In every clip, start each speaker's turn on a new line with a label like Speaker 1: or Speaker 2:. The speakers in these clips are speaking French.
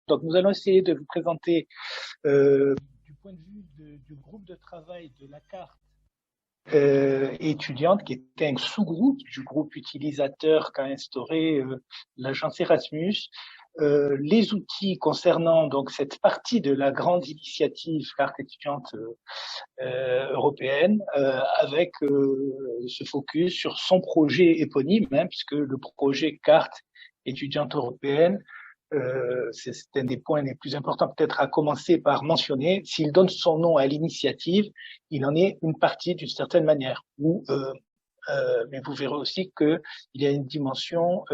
Speaker 1: Donc, nous allons essayer de vous présenter du point de vue du groupe de travail de la carte étudiante, qui était un sous-groupe du groupe utilisateur qu'a instauré l'agence Erasmus, les outils concernant donc cette partie de la grande initiative carte étudiante européenne, avec ce focus sur son projet éponyme, puisque le projet carte étudiante européenne, c'est un des points les plus importants peut-être à commencer par mentionner. S'il donne son nom à l'initiative, il en est une partie d'une certaine manière. Mais vous verrez aussi qu'il y a une dimension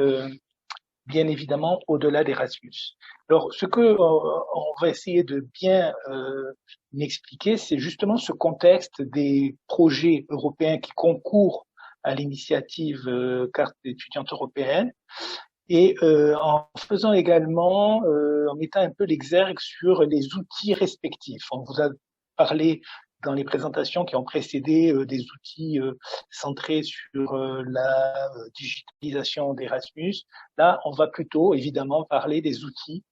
Speaker 1: bien évidemment au-delà d'Erasmus. Alors, ce que on va essayer de bien expliquer, c'est justement ce contexte des projets européens qui concourent à l'initiative carte étudiante européenne, et en faisant également, en mettant un peu l'exergue sur les outils respectifs. On vous a parlé dans les présentations qui ont précédé des outils centrés sur la digitalisation d'Erasmus. Là, on va plutôt évidemment parler des outils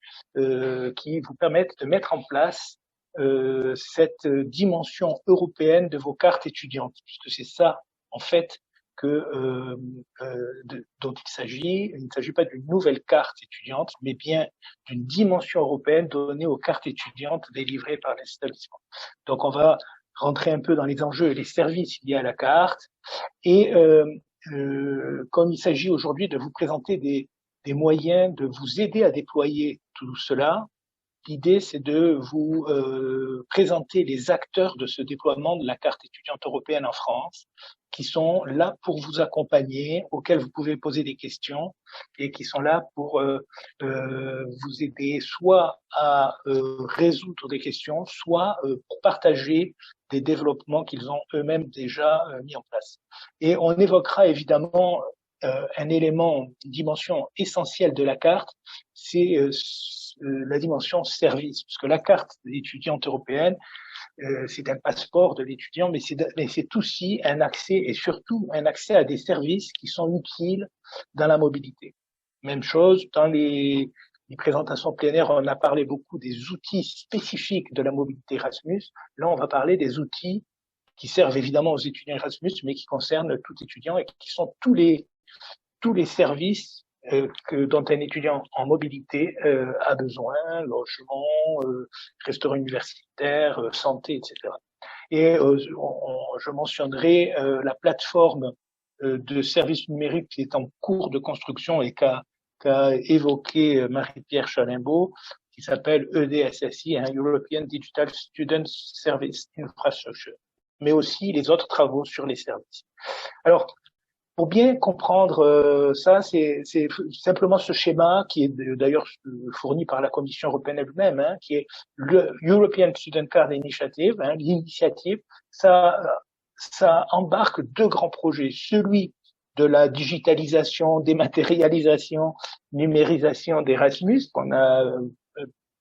Speaker 1: qui vous permettent de mettre en place cette dimension européenne de vos cartes étudiantes, puisque c'est ça, en fait, dont il s'agit. Il ne s'agit pas d'une nouvelle carte étudiante, mais bien d'une dimension européenne donnée aux cartes étudiantes délivrées par les établissements. Donc, on va rentrer un peu dans les enjeux et les services liés à la carte. Et comme il s'agit aujourd'hui de vous présenter des moyens de vous aider à déployer tout cela, l'idée, c'est de vous présenter les acteurs de ce déploiement de la carte étudiante européenne en France, qui sont là pour vous accompagner, auxquels vous pouvez poser des questions, et qui sont là pour vous aider soit à résoudre des questions, soit pour partager des développements qu'ils ont eux-mêmes déjà mis en place. Et on évoquera évidemment un élément, une dimension essentielle de la carte, c'est la dimension service, puisque la carte étudiante européenne, c'est un passeport de l'étudiant, mais c'est aussi un accès, et surtout un accès à des services qui sont utiles dans la mobilité. Même chose, dans les présentations plénières, on a parlé beaucoup des outils spécifiques de la mobilité Erasmus. Là, on va parler des outils qui servent évidemment aux étudiants Erasmus, mais qui concernent tout étudiant et qui sont tous les services dont un étudiant en mobilité a besoin, logement, restaurant universitaire, santé, etc. Et je mentionnerai la plateforme de services numériques qui est en cours de construction et qu'a évoqué Marie-Pierre Chalimbaud, qui s'appelle EDSSI, European Digital Student Service Infrastructure, mais aussi les autres travaux sur les services. Alors, pour bien comprendre ça, c'est simplement ce schéma qui est d'ailleurs fourni par la Commission européenne elle-même, qui est le European Student Card Initiative, l'initiative. Ça embarque deux grands projets, celui de la digitalisation, dématérialisation, numérisation d'Erasmus, qu'on a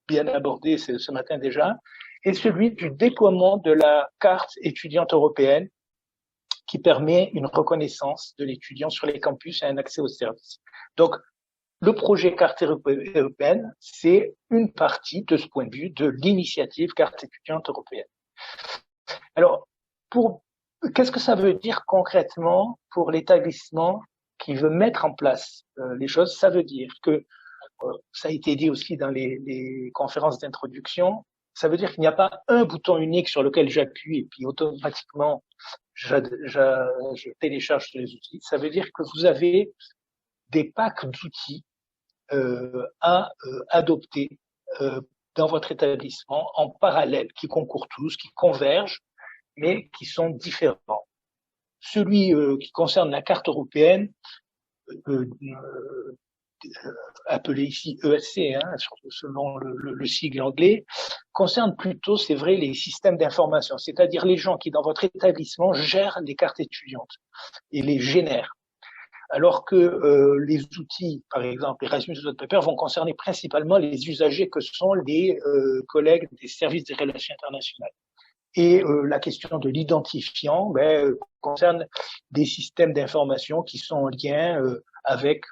Speaker 1: bien abordé ce matin déjà, et celui du déploiement de la carte étudiante européenne, qui permet une reconnaissance de l'étudiant sur les campus et un accès aux services. Donc, le projet carte européenne, c'est une partie, de ce point de vue, de l'initiative carte étudiante européenne. Alors, qu'est-ce que ça veut dire concrètement pour l'établissement qui veut mettre en place les choses? Ça veut dire que, ça a été dit aussi dans les conférences d'introduction, ça veut dire qu'il n'y a pas un bouton unique sur lequel j'appuie et puis automatiquement je télécharge les outils. Ça veut dire que vous avez des packs d'outils à adopter dans votre établissement en parallèle, qui concourent tous, qui convergent, mais qui sont différents. Celui qui concerne la carte européenne, appelé ici ESC, selon le sigle anglais, concerne plutôt, c'est vrai, les systèmes d'information, c'est-à-dire les gens qui, dans votre établissement, gèrent les cartes étudiantes et les génèrent. Alors que les outils, par exemple Erasmus ou Paper, vont concerner principalement les usagers que sont les collègues des services des relations internationales. Et la question de l'identifiant concerne des systèmes d'information qui sont en lien avec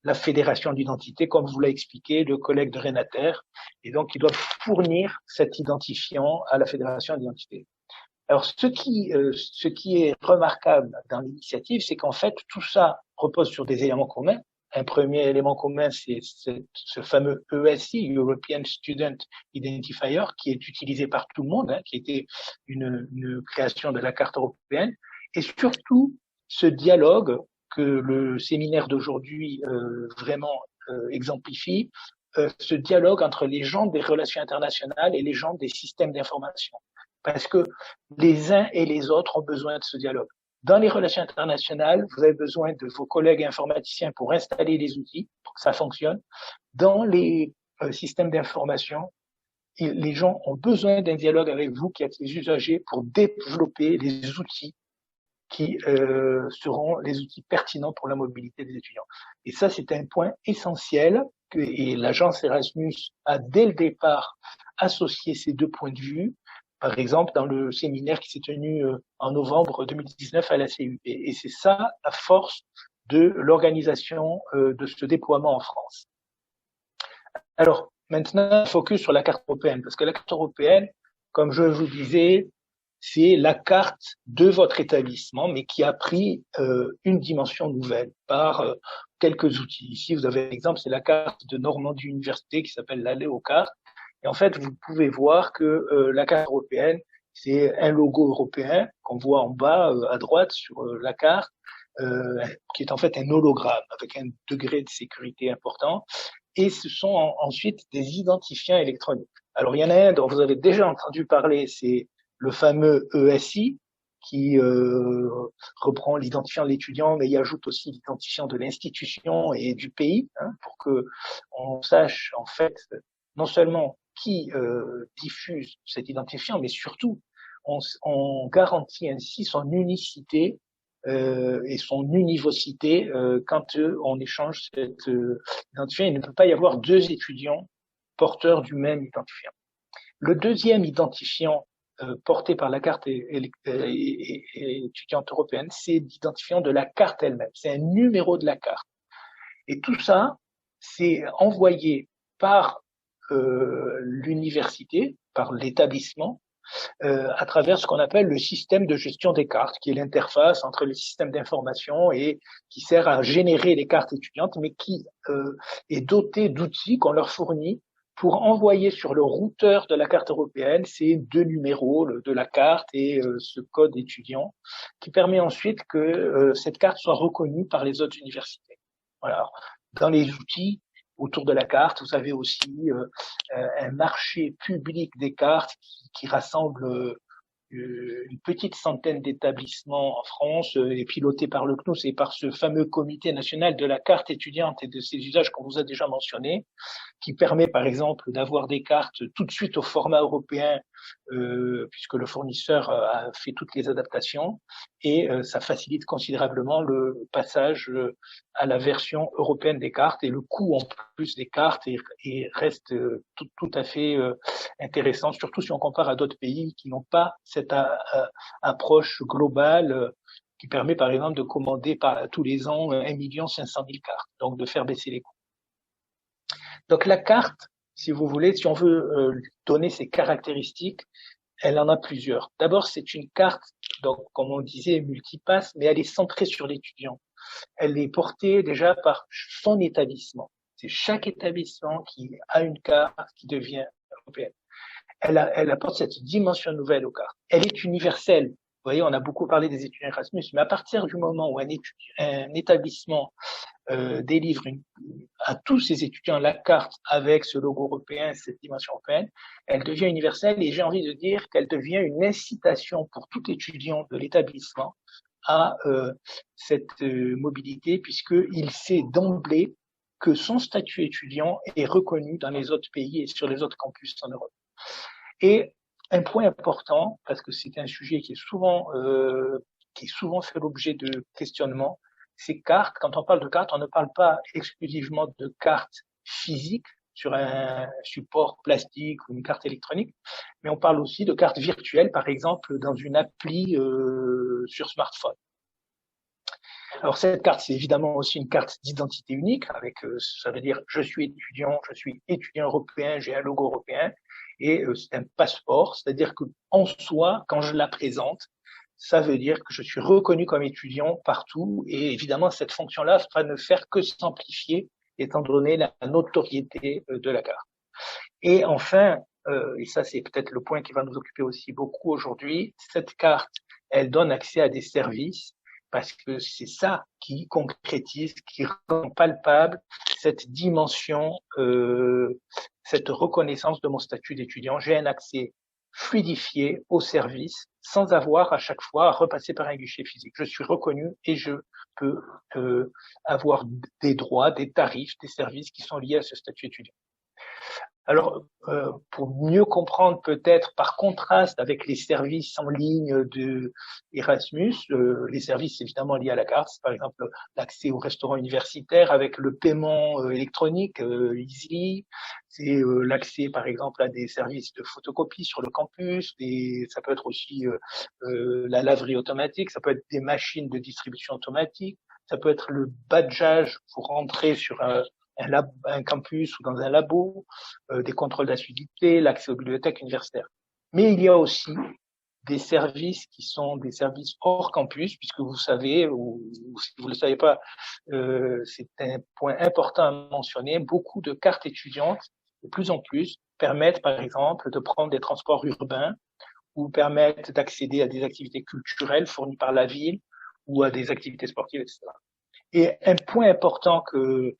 Speaker 1: la fédération d'identité, comme vous l'a expliqué le collègue de Renater. Et donc, ils doivent fournir cet identifiant à la fédération d'identité. Alors, ce qui est remarquable dans l'initiative, c'est qu'en fait, tout ça repose sur des éléments communs. Un premier élément commun, c'est ce fameux ESI, European Student Identifier, qui est utilisé par tout le monde, hein, qui était une création de la carte européenne, et surtout ce dialogue que le séminaire d'aujourd'hui vraiment exemplifie, ce dialogue entre les gens des relations internationales et les gens des systèmes d'information. Parce que les uns et les autres ont besoin de ce dialogue. Dans les relations internationales, vous avez besoin de vos collègues informaticiens pour installer les outils, pour que ça fonctionne. Dans les systèmes d'information, les gens ont besoin d'un dialogue avec vous qui êtes les usagers pour développer les outils qui seront les outils pertinents pour la mobilité des étudiants. Et ça, c'est un point essentiel et l'agence Erasmus a dès le départ associé ces deux points de vue. Par exemple, dans le séminaire qui s'est tenu en novembre 2019 à la CUP. Et c'est ça la force de l'organisation de ce déploiement en France. Alors, maintenant, focus sur la carte européenne, parce que la carte européenne, comme je vous disais, c'est la carte de votre établissement, mais qui a pris une dimension nouvelle par quelques outils. Ici, vous avez un exemple, c'est la carte de Normandie Université qui s'appelle la Léocarte. Et en fait, vous pouvez voir que la carte européenne, c'est un logo européen qu'on voit en bas à droite sur la carte, qui est en fait un hologramme avec un degré de sécurité important. Et ce sont ensuite des identifiants électroniques. Alors, il y en a un dont vous avez déjà entendu parler, c'est le fameux ESI, qui reprend l'identifiant de l'étudiant, mais y ajoute aussi l'identifiant de l'institution et du pays, hein, pour que on sache en fait non seulement qui diffuse cet identifiant, mais surtout on garantit ainsi son unicité et son univocité quand on échange cet identifiant. Il ne peut pas y avoir deux étudiants porteurs du même identifiant. Le deuxième identifiant porté par la carte étudiante européenne, c'est l'identifiant de la carte elle-même. C'est un numéro de la carte. Et tout ça, c'est envoyé par l'université, par l'établissement, à travers ce qu'on appelle le système de gestion des cartes, qui est l'interface entre les systèmes d'information et qui sert à générer les cartes étudiantes, mais qui est doté d'outils qu'on leur fournit pour envoyer sur le routeur de la carte européenne ces deux numéros de la carte et ce code étudiant, qui permet ensuite que cette carte soit reconnue par les autres universités. Voilà. Alors, dans les outils autour de la carte, vous avez aussi un marché public des cartes qui rassemble une petite centaine d'établissements en France, et piloté par le CNUS et par ce fameux comité national de la carte étudiante et de ses usages qu'on vous a déjà mentionné, qui permet par exemple d'avoir des cartes tout de suite au format européen, puisque le fournisseur a fait toutes les adaptations, et ça facilite considérablement le passage à la version européenne des cartes, et le coût en plus des cartes reste tout à fait intéressant, surtout si on compare à d'autres pays qui n'ont pas cette approche globale qui permet par exemple de commander tous les ans 1 500 000 cartes, donc de faire baisser les coûts. Donc la carte, si vous voulez, si on veut donner ses caractéristiques, elle en a plusieurs. D'abord, c'est une carte, donc comme on disait, multipasse, mais elle est centrée sur l'étudiant. Elle est portée déjà par son établissement. C'est chaque établissement qui a une carte qui devient européenne. Elle apporte cette dimension nouvelle aux cartes. Elle est universelle. Vous voyez, on a beaucoup parlé des étudiants Erasmus, mais à partir du moment où un établissement délivre à tous ses étudiants la carte avec ce logo européen, cette dimension européenne, elle devient universelle et j'ai envie de dire qu'elle devient une incitation pour tout étudiant de l'établissement à cette mobilité, puisqu'il sait d'emblée que son statut étudiant est reconnu dans les autres pays et sur les autres campus en Europe. Et un point important, parce que c'est un sujet qui est souvent fait l'objet de questionnements, ces cartes, quand on parle de cartes, on ne parle pas exclusivement de cartes physiques sur un support plastique ou une carte électronique, mais on parle aussi de cartes virtuelles, par exemple dans une appli sur smartphone. Alors cette carte, c'est évidemment aussi une carte d'identité unique, avec ça veut dire je suis étudiant européen, j'ai un logo européen, et c'est un passeport, c'est-à-dire que en soi, quand je la présente, ça veut dire que je suis reconnu comme étudiant partout, et évidemment cette fonction-là va ne faire que s'amplifier étant donné la notoriété de la carte. Et enfin, et ça c'est peut-être le point qui va nous occuper aussi beaucoup aujourd'hui, cette carte, elle donne accès à des services parce que c'est ça qui concrétise, qui rend palpable cette dimension, cette reconnaissance de mon statut d'étudiant. J'ai un accès fluidifié au service sans avoir à chaque fois à repasser par un guichet physique. Je suis reconnu et je peux avoir des droits, des tarifs, des services qui sont liés à ce statut étudiant. Alors, pour mieux comprendre peut-être par contraste avec les services en ligne de Erasmus, les services évidemment liés à la carte, c'est par exemple l'accès au restaurant universitaire avec le paiement électronique, Easy, c'est l'accès par exemple à des services de photocopie sur le campus, ça peut être aussi la laverie automatique, ça peut être des machines de distribution automatique, ça peut être le badgeage pour rentrer sur un campus ou dans un labo, des contrôles d'assiduité, l'accès aux bibliothèques universitaires. Mais il y a aussi des services qui sont des services hors campus, puisque vous savez, ou si vous ne le savez pas, c'est un point important à mentionner, beaucoup de cartes étudiantes, de plus en plus, permettent par exemple de prendre des transports urbains ou permettent d'accéder à des activités culturelles fournies par la ville ou à des activités sportives, etc. Et un point important que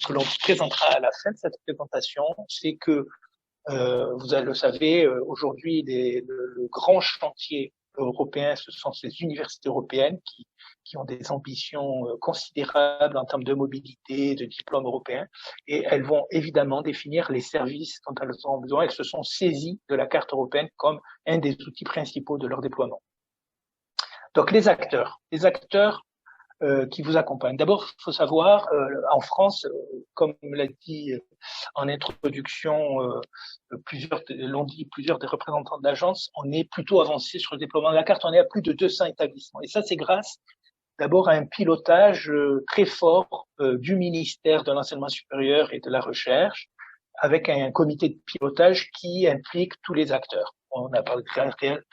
Speaker 1: l'on présentera à la fin de cette présentation, c'est que vous le savez, aujourd'hui, le grand chantier européen, ce sont ces universités européennes qui ont des ambitions considérables en termes de mobilité, de diplômes européens, et elles vont évidemment définir les services dont elles auront besoin. Elles se sont saisies de la carte européenne comme un des outils principaux de leur déploiement. Donc les acteurs qui vous accompagnent. D'abord, il faut savoir, en France, comme l'a dit en introduction, plusieurs des représentants de l'agence, on est plutôt avancé sur le déploiement de la carte. On est à plus de 200 établissements. Et ça, c'est grâce d'abord à un pilotage très fort du ministère de l'Enseignement supérieur et de la Recherche, avec un comité de pilotage qui implique tous les acteurs. On a parlé de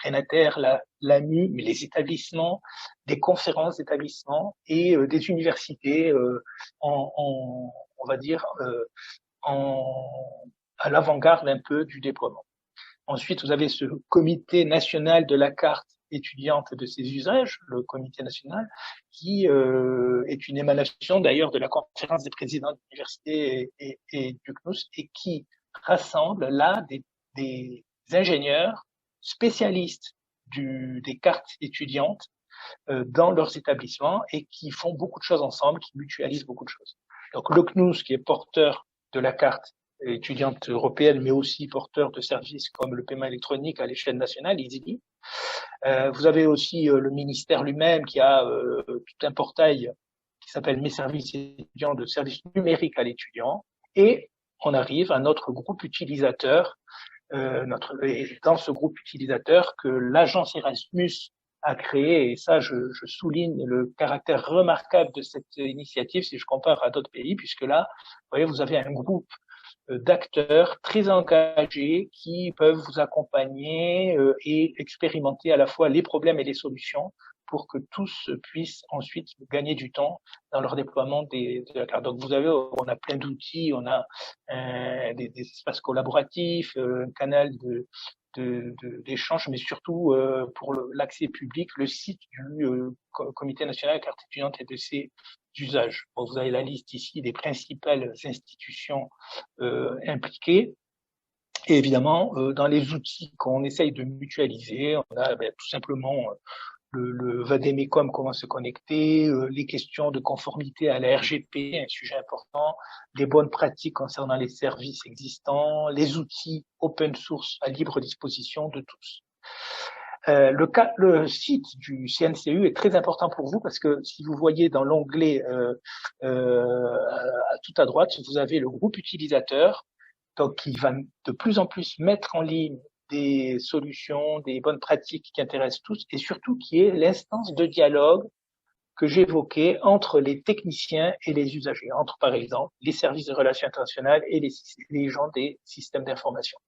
Speaker 1: Renater, l'AMU, mais les établissements, des conférences d'établissements et des universités on va dire, à l'avant-garde un peu du déploiement. Ensuite, vous avez ce comité national de la carte étudiante et de ses usages, le comité national, qui est une émanation d'ailleurs de la conférence des présidents d'université et du CNUS et qui rassemble là des ingénieurs spécialistes des cartes étudiantes dans leurs établissements et qui font beaucoup de choses ensemble, qui mutualisent beaucoup de choses. Donc le CNUS, qui est porteur de la carte étudiante européenne, mais aussi porteur de services comme le paiement électronique à l'échelle nationale, EasyD. Vous avez aussi le ministère lui-même qui a tout un portail qui s'appelle Mes services étudiants, de services numériques à l'étudiant. Et on arrive à notre groupe utilisateur, dans ce groupe utilisateur que l'agence Erasmus a créé, et ça je souligne le caractère remarquable de cette initiative si je compare à d'autres pays, puisque là, vous voyez, vous avez un groupe d'acteurs très engagés qui peuvent vous accompagner et expérimenter à la fois les problèmes et les solutions pour que tous puissent ensuite gagner du temps dans leur déploiement de la carte. Donc vous avez, on a plein d'outils, on a des espaces collaboratifs, un canal d'échange, mais surtout pour l'accès public, le site du Comité national de la carte étudiante et de ses usages. Bon, vous avez la liste ici des principales institutions impliquées. Et évidemment, dans les outils qu'on essaye de mutualiser, on a tout simplement le Vademecum, comment se connecter, les questions de conformité à la RGP, un sujet important, les bonnes pratiques concernant les services existants, les outils open source à libre disposition de tous. Le site du CNCU est très important pour vous parce que si vous voyez dans l'onglet tout à droite, vous avez le groupe utilisateur, donc qui va de plus en plus mettre en ligne des solutions, des bonnes pratiques qui intéressent tous et surtout qui est l'instance de dialogue que j'évoquais entre les techniciens et les usagers, entre par exemple les services de relations internationales et les gens des systèmes d'information.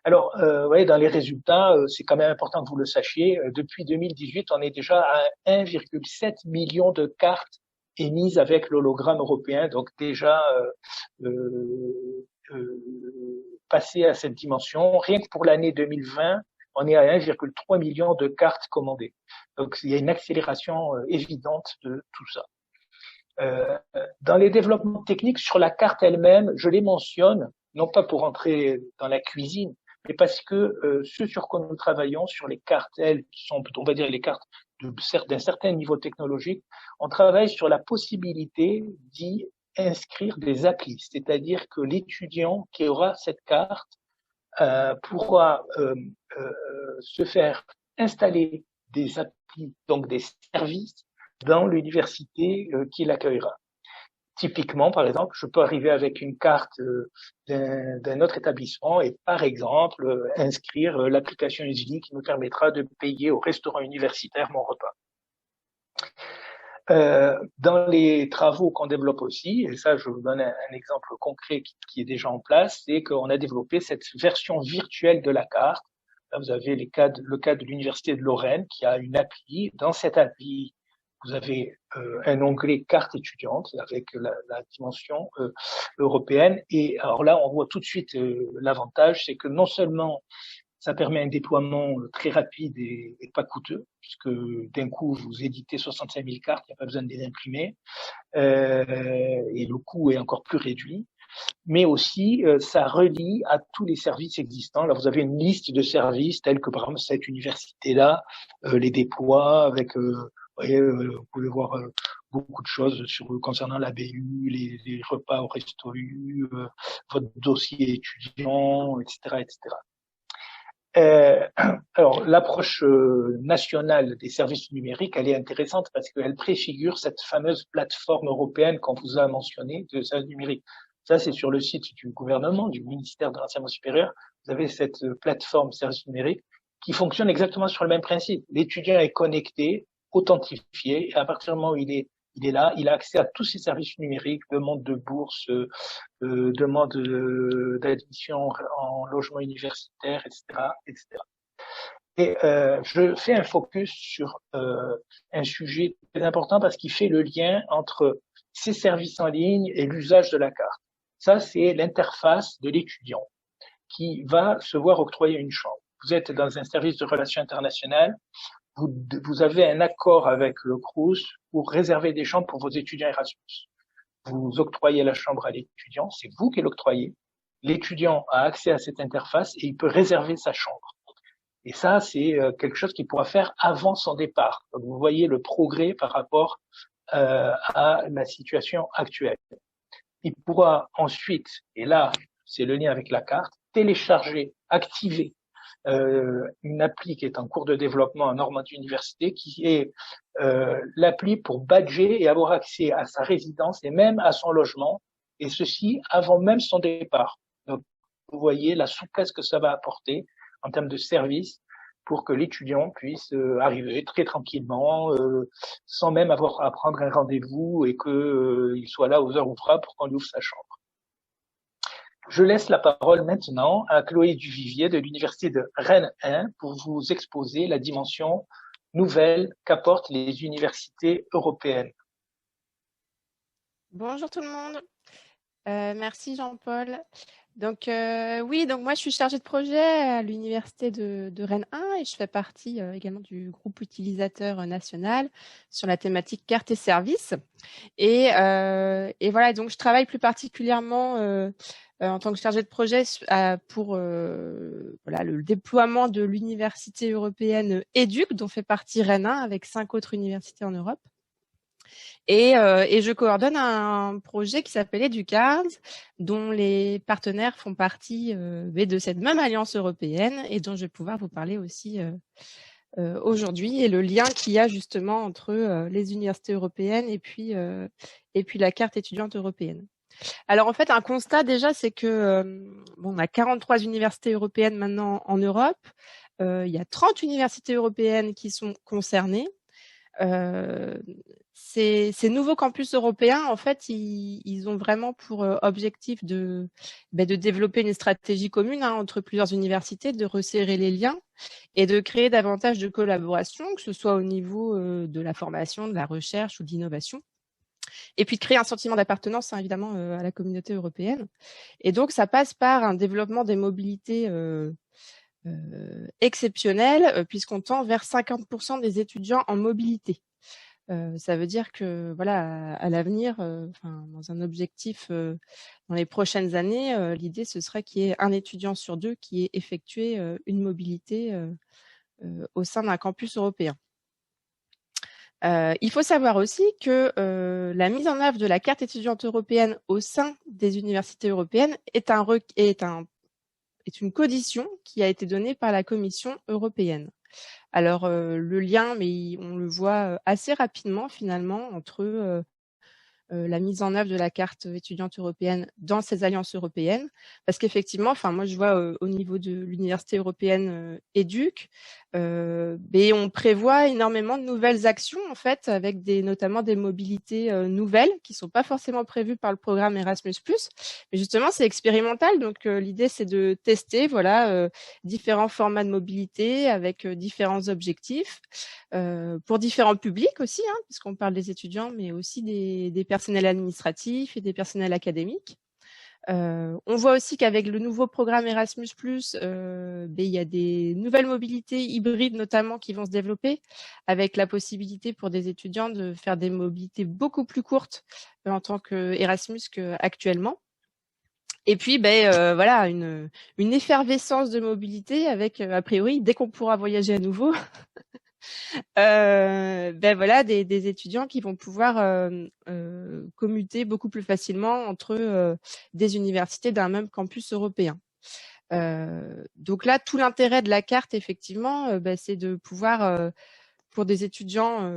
Speaker 1: Alors, ouais, dans les résultats, c'est quand même important que vous le sachiez. Depuis 2018, on est déjà à 1,7 million de cartes émises avec l'hologramme européen, donc déjà passé à cette dimension. Rien que pour l'année 2020, on est à 1,3 million de cartes commandées. Donc, il y a une accélération évidente de tout ça. Dans les développements techniques sur la carte elle-même, je les mentionne, non pas pour entrer dans la cuisine, mais parce que ce sur quoi nous travaillons, sur les cartes, elles, qui sont, on va dire, les cartes d'un certain niveau technologique, on travaille sur la possibilité d'y inscrire des applis, c'est-à-dire que l'étudiant qui aura cette carte pourra se faire installer des applis, donc des services, dans l'université qui l'accueillera. Typiquement, par exemple, je peux arriver avec une carte d'un autre établissement et, par exemple, inscrire l'application Usli qui me permettra de payer au restaurant universitaire mon repas. Dans les travaux qu'on développe aussi, et ça je vous donne un exemple concret qui est déjà en place, c'est qu'on a développé cette version virtuelle de la carte. Là, vous avez le cas de l'Université de Lorraine qui a une appli. Dans cette appli, vous avez un onglet carte étudiante avec la dimension européenne. Et alors là, on voit tout de suite l'avantage, c'est que non seulement ça permet un déploiement très rapide et pas coûteux, puisque d'un coup, vous éditez 65 000 cartes, il n'y a pas besoin de les imprimer, et le coût est encore plus réduit. Mais aussi, ça relie à tous les services existants. Là, vous avez une liste de services tels que, par exemple, cette université-là les déploie avec, vous pouvez voir beaucoup de choses concernant la BU, les repas au resto U, votre dossier étudiant, etc., etc. Alors, l'approche nationale des services numériques, elle est intéressante parce qu'elle préfigure cette fameuse plateforme européenne qu'on vous a mentionnée de services numériques. Ça, c'est sur le site du gouvernement, du ministère de l'enseignement supérieur. Vous avez cette plateforme services numériques qui fonctionne exactement sur le même principe. L'étudiant est connecté, authentifié, et à partir du moment où il est là, il a accès à tous ces services numériques, demande de bourse, demande d'admission en logement universitaire, etc., etc. Et je fais un focus sur un sujet très important parce qu'il fait le lien entre ces services en ligne et l'usage de la carte. Ça, c'est l'interface de l'étudiant qui va se voir octroyer une chambre. Vous êtes dans un service de relations internationales, vous avez un accord avec le Crous pour réserver des chambres pour vos étudiants Erasmus. Vous octroyez la chambre à l'étudiant, c'est vous qui l'octroyez. L'étudiant a accès à cette interface et il peut réserver sa chambre. Et ça, c'est quelque chose qu'il pourra faire avant son départ. Donc, vous voyez le progrès par rapport à la situation actuelle. Il pourra ensuite, et là, c'est le lien avec la carte, télécharger, activer une appli qui est en cours de développement en Normandie Université, qui est l'appli pour badger et avoir accès à sa résidence et même à son logement, et ceci avant même son départ. Donc, vous voyez la souplesse que ça va apporter en termes de service pour que l'étudiant puisse arriver très tranquillement, sans même avoir à prendre un rendez-vous et qu'il soit là aux heures ouvrables pour qu'on lui ouvre sa chambre. Je laisse la parole maintenant à Chloé Duvivier de l'Université de Rennes 1 pour vous exposer la dimension nouvelle qu'apportent les universités européennes.
Speaker 2: Bonjour tout le monde. Merci Jean-Paul. Donc donc moi je suis chargée de projet à l'Université de Rennes 1 et je fais partie également du groupe utilisateur national sur la thématique carte et services. Et voilà, donc je travaille plus particulièrement en tant que chargée de projet pour le déploiement de l'université européenne EDUC, dont fait partie Rennes 1 avec 5 autres universités en Europe. Et je coordonne un projet qui s'appelle EduCards, dont les partenaires font partie de cette même alliance européenne et dont je vais pouvoir vous parler aussi aujourd'hui, et le lien qu'il y a justement entre les universités européennes et puis la carte étudiante européenne. Alors en fait, un constat déjà, c'est que on a 43 universités européennes maintenant en Europe. Il y a 30 universités européennes qui sont concernées. Ces nouveaux campus européens, en fait, ils ont vraiment pour objectif de développer une stratégie commune entre plusieurs universités, de resserrer les liens et de créer davantage de collaboration, que ce soit au niveau de la formation, de la recherche ou de l'innovation. Et puis de créer un sentiment d'appartenance, évidemment, à la communauté européenne. Et donc, ça passe par un développement des mobilités exceptionnelles, puisqu'on tend vers 50% des étudiants en mobilité. Ça veut dire que voilà, à l'avenir, dans un objectif dans les prochaines années, l'idée ce serait qu'il y ait un étudiant sur deux qui ait effectué une mobilité au sein d'un campus européen. Il faut savoir aussi que la mise en œuvre de la carte étudiante européenne au sein des universités européennes est une condition qui a été donnée par la Commission européenne. Alors le lien, mais on le voit assez rapidement finalement entre la mise en œuvre de la carte étudiante européenne dans ces alliances européennes, parce qu'effectivement, moi je vois au niveau de l'université européenne EDUC, on prévoit énormément de nouvelles actions en fait, avec notamment des mobilités nouvelles qui sont pas forcément prévues par le programme Erasmus+. Mais justement, c'est expérimental, donc l'idée c'est de tester différents formats de mobilité avec différents objectifs pour différents publics aussi, puisqu'on parle des étudiants, mais aussi des personnels administratifs et des personnels académiques. On voit aussi qu'avec le nouveau programme Erasmus+, il y a des nouvelles mobilités hybrides notamment qui vont se développer, avec la possibilité pour des étudiants de faire des mobilités beaucoup plus courtes en tant qu'Erasmus qu'actuellement. Et puis, une effervescence de mobilité avec, a priori, dès qu'on pourra voyager à nouveau, des étudiants qui vont pouvoir commuter beaucoup plus facilement entre des universités d'un même campus européen. Donc là, tout l'intérêt de la carte, effectivement, c'est de pouvoir, pour des étudiants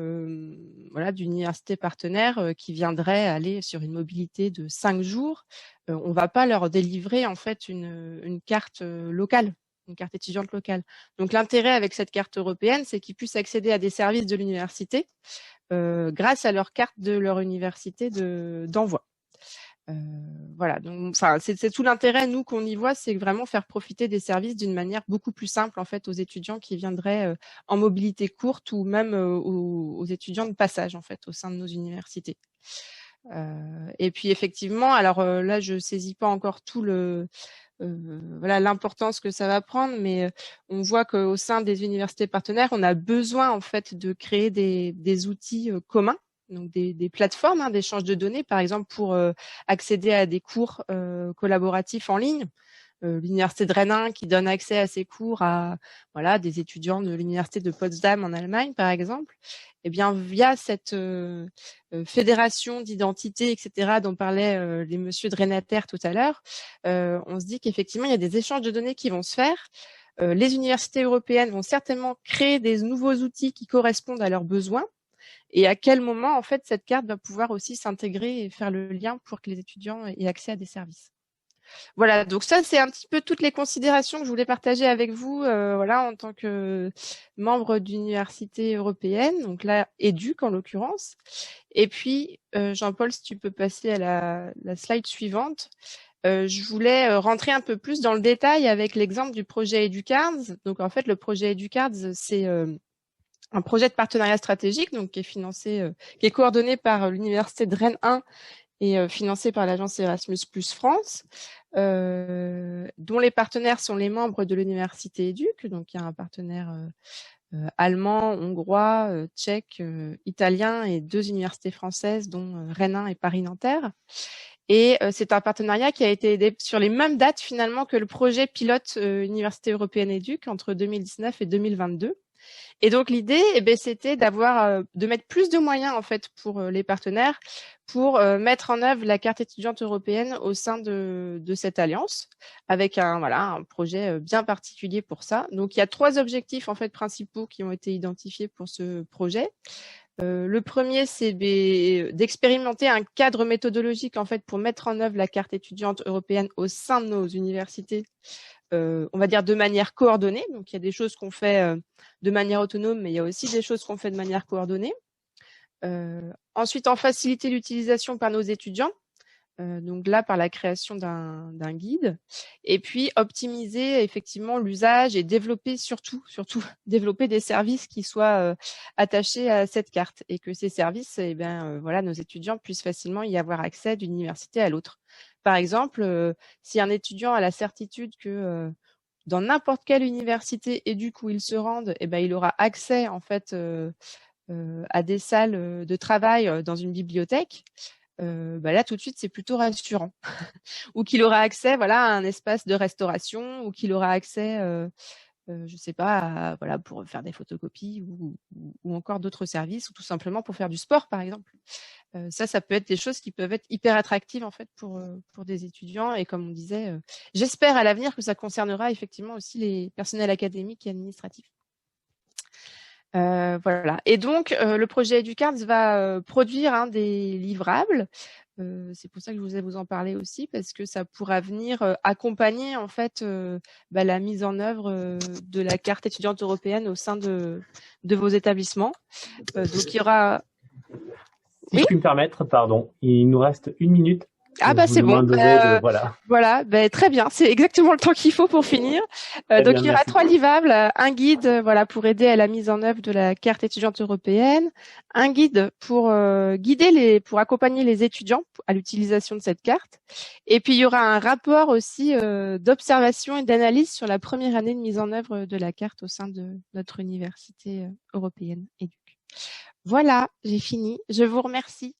Speaker 2: d'universités partenaires qui viendraient aller sur une mobilité de 5 jours, on va pas leur délivrer en fait une carte locale, une carte étudiante locale. Donc l'intérêt avec cette carte européenne, c'est qu'ils puissent accéder à des services de l'université grâce à leur carte de leur université d'envoi. Donc c'est tout l'intérêt nous qu'on y voit, c'est vraiment faire profiter des services d'une manière beaucoup plus simple en fait aux étudiants qui viendraient en mobilité courte ou même aux étudiants de passage en fait au sein de nos universités. Et puis effectivement, alors là je saisis pas encore tout l'importance que ça va prendre, mais on voit qu'au sein des universités partenaires, on a besoin en fait de créer des outils communs. Donc des plateformes d'échange de données, par exemple pour accéder à des cours collaboratifs en ligne. L'université de Rennes 1 qui donne accès à ces cours à des étudiants de l'université de Potsdam en Allemagne, par exemple. Eh bien, via cette fédération d'identité, etc., dont parlaient les messieurs de Renater tout à l'heure, on se dit qu'effectivement, il y a des échanges de données qui vont se faire. Les universités européennes vont certainement créer des nouveaux outils qui correspondent à leurs besoins. Et à quel moment, en fait, cette carte va pouvoir aussi s'intégrer et faire le lien pour que les étudiants aient accès à des services. Voilà, donc ça, c'est un petit peu toutes les considérations que je voulais partager avec vous, en tant que membre d'université européenne, donc là, EDUC en l'occurrence. Et puis, Jean-Paul, si tu peux passer à la slide suivante. Je voulais rentrer un peu plus dans le détail avec l'exemple du projet EduCards. Donc, en fait, le projet EduCards, c'est un projet de partenariat stratégique, donc qui est financé, qui est coordonné par l'université de Rennes 1 et financé par l'agence Erasmus+ France, dont les partenaires sont les membres de l'université EDUC. Donc il y a un partenaire allemand, hongrois, tchèque, italien et 2 universités françaises, dont Rennes 1 et Paris-Nanterre. Et c'est un partenariat qui a été aidé sur les mêmes dates finalement que le projet pilote Université européenne EDUC entre 2019 et 2022. Et donc l'idée, c'était de mettre plus de moyens en fait pour les partenaires pour mettre en œuvre la carte étudiante européenne au sein de cette alliance, avec un projet bien particulier pour ça. Donc il y a 3 objectifs en fait principaux qui ont été identifiés pour ce projet. Le premier, c'est d'expérimenter un cadre méthodologique en fait pour mettre en œuvre la carte étudiante européenne au sein de nos universités, on va dire de manière coordonnée. Donc, il y a des choses qu'on fait de manière autonome, mais il y a aussi des choses qu'on fait de manière coordonnée. Ensuite, en faciliter l'utilisation par nos étudiants. Donc là, par la création d'un guide, et puis optimiser effectivement l'usage et développer surtout développer des services qui soient attachés à cette carte, et que ces services, voilà, nos étudiants puissent facilement y avoir accès d'une université à l'autre. Par exemple, si un étudiant a la certitude que dans n'importe quelle université éduque où il se rende, il aura accès en fait à des salles de travail dans une bibliothèque. Là tout de suite c'est plutôt rassurant. Ou qu'il aura accès voilà à un espace de restauration, ou qu'il aura accès je sais pas voilà pour faire des photocopies ou encore d'autres services, ou tout simplement pour faire du sport par exemple. Ça peut être des choses qui peuvent être hyper attractives en fait pour des étudiants, et comme on disait, j'espère à l'avenir que ça concernera effectivement aussi les personnels académiques et administratifs. Voilà. Et donc, le projet EduCards va produire des livrables. C'est pour ça que je voulais vous en parler aussi, parce que ça pourra venir accompagner en fait la mise en œuvre de la carte étudiante européenne au sein de vos établissements. Donc, il y aura...
Speaker 3: Si je puis me permettre, pardon, il nous reste 1 minute.
Speaker 2: Ah c'est bon. Voilà, très bien. C'est exactement le temps qu'il faut pour finir. Donc il y aura 3 livrables, un guide voilà pour aider à la mise en œuvre de la carte étudiante européenne, un guide pour pour accompagner les étudiants à l'utilisation de cette carte, et puis il y aura un rapport aussi d'observation et d'analyse sur la première année de mise en œuvre de la carte au sein de notre université européenne EDUC. Voilà, j'ai fini. Je vous remercie.